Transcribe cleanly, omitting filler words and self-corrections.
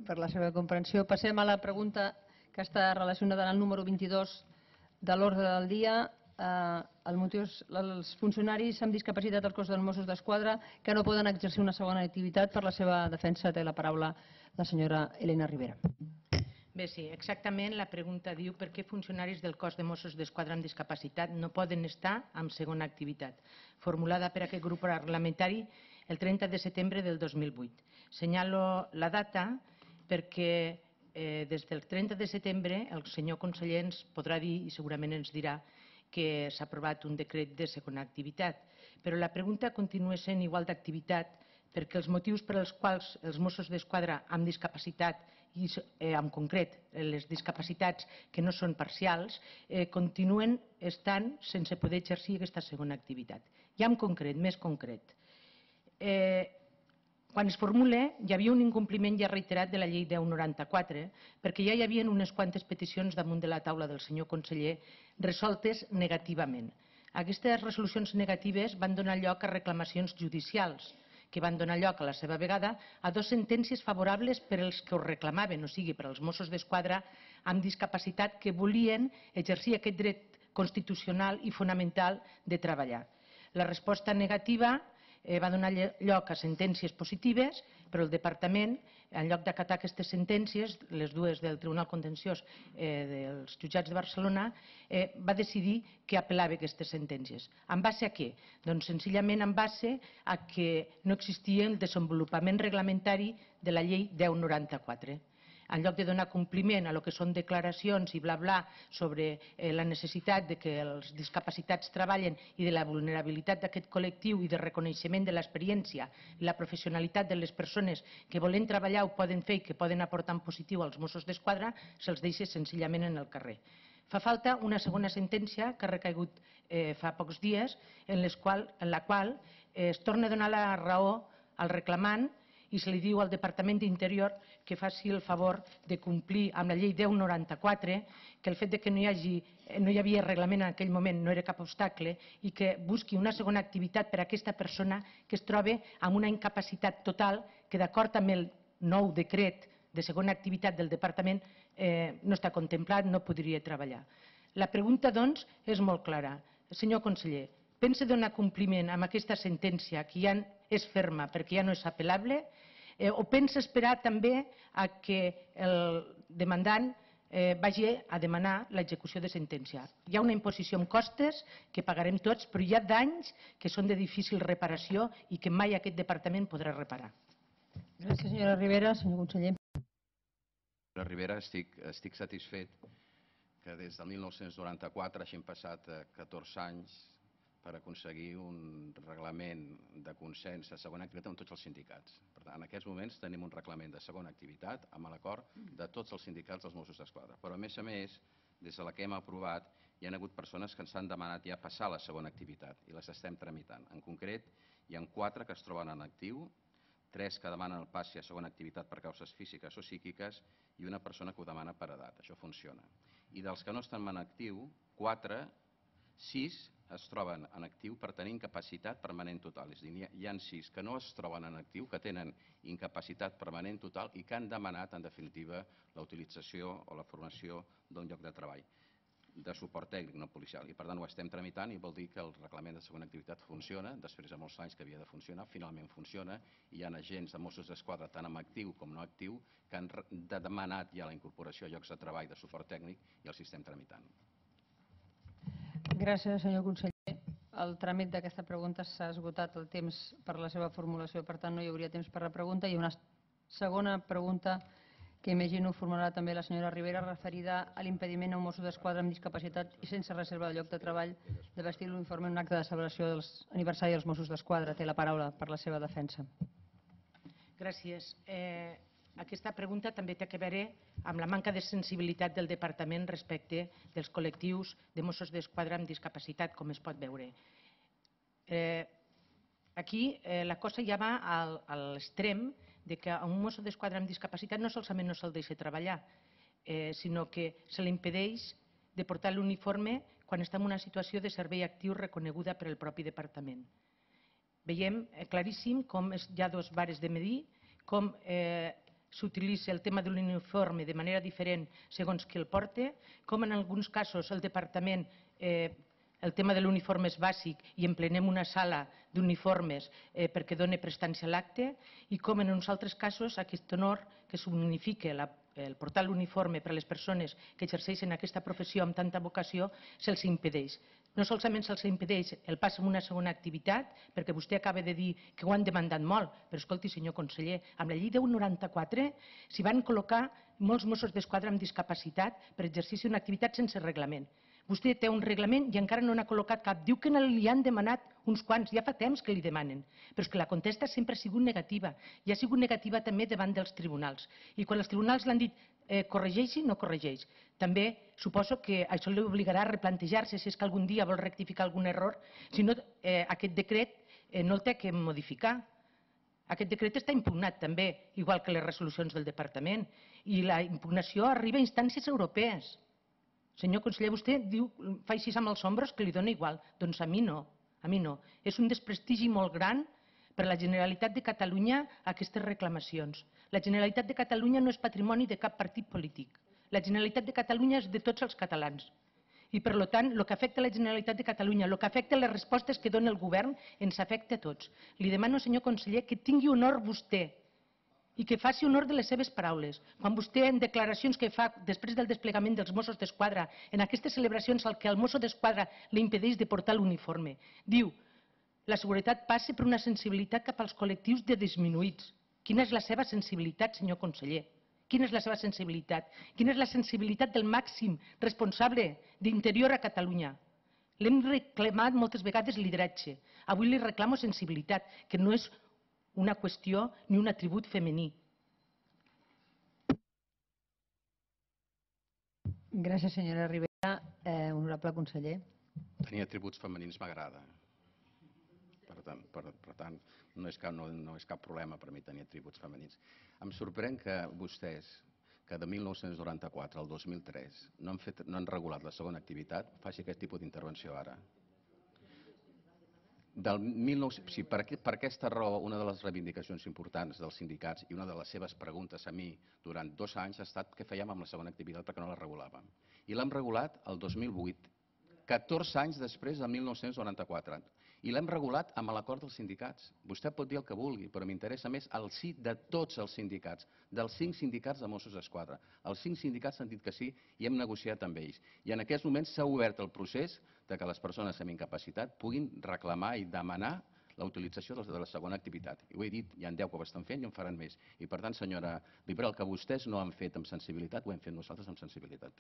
per la seva comprensió. Passem a la pregunta que està relacionada amb el número 22 de l'ordre del dia. Els funcionaris amb discapacitat del cos dels Mossos d'Esquadra que no poden exercir una segona activitat. Per la seva defensa té la paraula la senyora Elena Ribera. Bé, sí, exactament la pregunta diu per què funcionaris del cos de Mossos d'Esquadra amb discapacitat no poden estar en segona activitat, formulada per aquest grup parlamentari el 30 de setembre del 2008. Senyalo la data perquè des del 30 de setembre el senyor conseller ens podrà dir i segurament ens dirà que s'ha aprovat un decret de segona activitat, però la pregunta continua sent igual d'activitat perquè els motius per als quals els Mossos d'Esquadra amb discapacitat i en concret les discapacitats que no són parcials continuen estant sense poder exercir aquesta segona activitat. Ja en concret, més concret, quan es formula hi havia un incompliment ja reiterat de la llei 1094 perquè ja hi havia unes quantes peticions damunt de la taula del senyor conseller resoltes negativament. Aquestes resolucions negatives van donar lloc a reclamacions judicials que van donar lloc a la seva vegada a dues sentències favorables per als que ho reclamaven, o sigui, per als Mossos d'Esquadra amb discapacitat que volien exercir aquest dret constitucional i fonamental de treballar. La resposta negativa va donar lloc a sentències positives, però el Departament, en lloc d'acatar aquestes sentències, les dues del Tribunal Contenciós dels Jutjats de Barcelona, va decidir que apel·lava aquestes sentències. En base a què? Doncs senzillament en base a que no existia el desenvolupament reglamentari de la llei 1094. En lloc de donar compliment a el que són declaracions i bla bla sobre la necessitat de que els discapacitats treballen i de la vulnerabilitat d'aquest col·lectiu i de reconeixement de l'experiència i la professionalitat de les persones que volen treballar ho poden fer i que poden aportar en positiu als Mossos d'Esquadra, se'ls deixa senzillament en el carrer. Fa falta una segona sentència que ha recaigut fa pocs dies en la qual es torna a donar la raó al reclamant i se li diu al Departament d'Interior que faci el favor de complir amb la llei 1094, que el fet que no hi havia reglament en aquell moment no era cap obstacle i que busqui una segona activitat per a aquesta persona que es troba amb una incapacitat total que d'acord amb el nou decret de segona activitat del Departament no està contemplat, no podria treballar. La pregunta, doncs, és molt clara. Senyor conseller, pensa donar compliment a aquesta sentència que ja és ferma perquè ja no és apel·lable o pensa esperar també a que el demandant vagi a demanar l'execució de sentència? Hi ha una imposició amb costes que pagarem tots, però hi ha danys que són de difícil reparació i que mai aquest departament podrà reparar. Gràcies, senyora Ribera. Senyor conseller. Senyora Ribera, estic satisfet que des del 1994 hagin passat 14 anys per aconseguir un reglament de consens de segona activitat amb tots els sindicats. Per tant, en aquests moments tenim un reglament de segona activitat amb l'acord de tots els sindicats dels Mossos d'Esquadra. Però, a més, des de la que hem aprovat, hi ha hagut persones que ens han demanat ja passar a la segona activitat i les estem tramitant. En concret, hi ha 4 que es troben en actiu, 3 que demanen el passi a segona activitat per causes físiques o psíquiques i una persona que ho demana per edat. Això funciona. I dels que no estan en actiu, 6 es troben en actiu per tenir incapacitat permanent total. És a dir, hi ha 6 que no es troben en actiu, que tenen incapacitat permanent total i que han demanat, en definitiva, la utilització o la formació d'un lloc de treball de suport tècnic no policial. I per tant ho estem tramitant i vol dir que el reglament de segona activitat funciona, després de molts anys que havia de funcionar, finalment funciona i hi ha agents de Mossos d'Esquadra, tant en actiu com no actiu, que han demanat ja la incorporació a llocs de treball de suport tècnic i els estem tramitant. Gràcies, senyor conseller. El tràmit d'aquesta pregunta s'ha esgotat el temps per la seva formulació, per tant no hi hauria temps per la pregunta. Hi ha una segona pregunta que imagino formularà també la senyora Ribera, referida a l'impediment a un Mosso d'Esquadra amb discapacitat i sense reserva de lloc de treball de vestir l'uniforme en un acte de celebració dels aniversari dels Mossos d'Esquadra. Té la paraula per la seva defensa. Gràcies. Aquesta pregunta també té a veure amb la manca de sensibilitat del Departament respecte dels col·lectius de Mossos d'Esquadra amb discapacitat, com es pot veure. Aquí la cosa ja va a l'extrem de que a un Mosso d'Esquadra amb discapacitat no solament no se'l deixa treballar, sinó que se li impedeix de portar l'uniforme quan està en una situació de servei actiu reconeguda per el propi departament. Veiem claríssim com hi ha 2 vares de medir, com s'utilitza el tema de l'uniforme de manera diferent segons qui el porta, com en alguns casos el departament el tema de l'uniforme és bàsic i emplenem una sala d'uniformes perquè doni prestància a l'acte, i com en uns altres casos aquest honor que significa el portar l'uniforme per a les persones que exerceixen aquesta professió amb tanta vocació se'ls impedeix. No solament se'ls impedeix el pas a una segona activitat, perquè vostè acaba de dir que ho han demandat molt, però escolti, senyor conseller, amb la llei 1094 s'hi van col·locar molts Mossos d'Esquadra amb discapacitat per exercici d'una activitat sense reglament. Vostè té un reglament i encara no n'ha col·locat cap. Diu que li han demanat uns quants, ja fa temps que li demanen, però és que la contesta sempre ha sigut negativa, i ha sigut negativa també davant dels tribunals. I quan els tribunals l'han dit corregeixi, no corregeix. També suposo que això l'obligarà a replantejar-se si és que algun dia vol rectificar algun error, si no aquest decret no el té que modificar. Aquest decret està impugnat també, igual que les resolucions del departament, i la impugnació arriba a instàncies europees. Senyor conseller, vostè diu, fa així amb els ombros, que li dona igual. Doncs a mi no, a mi no. És un desprestigi molt gran per a la Generalitat de Catalunya aquestes reclamacions. La Generalitat de Catalunya no és patrimoni de cap partit polític. La Generalitat de Catalunya és de tots els catalans. I, per tant, el que afecta la Generalitat de Catalunya, el que afecta les respostes que dona el govern, ens afecta a tots. Li demano, senyor conseller, que tingui honor vostè i que faci honor de les seves paraules. Quan vostè, en declaracions que fa després del desplegament dels Mossos d'Esquadra, en aquestes celebracions al que el Mosso d'Esquadra li impedeix de portar l'uniforme, diu: la seguretat passa per una sensibilitat cap als col·lectius de disminuïts. Quina és la seva sensibilitat, senyor conseller? Quina és la seva sensibilitat? Quina és la sensibilitat del màxim responsable d'Interior a Catalunya? L'hem reclamat moltes vegades lideratge. Avui li reclamo sensibilitat, que no és una qüestió ni un atribut femení. Gràcies, senyora Ribera. Honorable conseller. Tenir atributs femenins m'agrada. Per tant, no és cap problema per mi tenir atributs femenins. Em sorprèn que vostès, que de 1994 al 2003 no han regulat la segona activitat, faci aquest tipus d'intervenció ara. Sí, per aquesta raó, una de les reivindicacions importants dels sindicats i una de les seves preguntes a mi durant 2 anys ha estat què fèiem amb la segona activitat perquè no la regulàvem. I l'hem regulat el 2008, 14 anys després del 1994. I l'hem regulat amb l'acord dels sindicats. Vostè pot dir el que vulgui, però m'interessa més el sí de tots els sindicats, dels 5 sindicats de Mossos d'Esquadra. Els 5 sindicats han dit que sí i hem negociat amb ells. I en aquests moments s'ha obert el procés de que les persones amb incapacitat puguin reclamar i demanar la utilització de la segona activitat. I ho he dit, hi ha 10 que ho estan fent i en faran més. I per tant, senyora Ribera, el que vostès no han fet amb sensibilitat, ho hem fet nosaltres amb sensibilitat.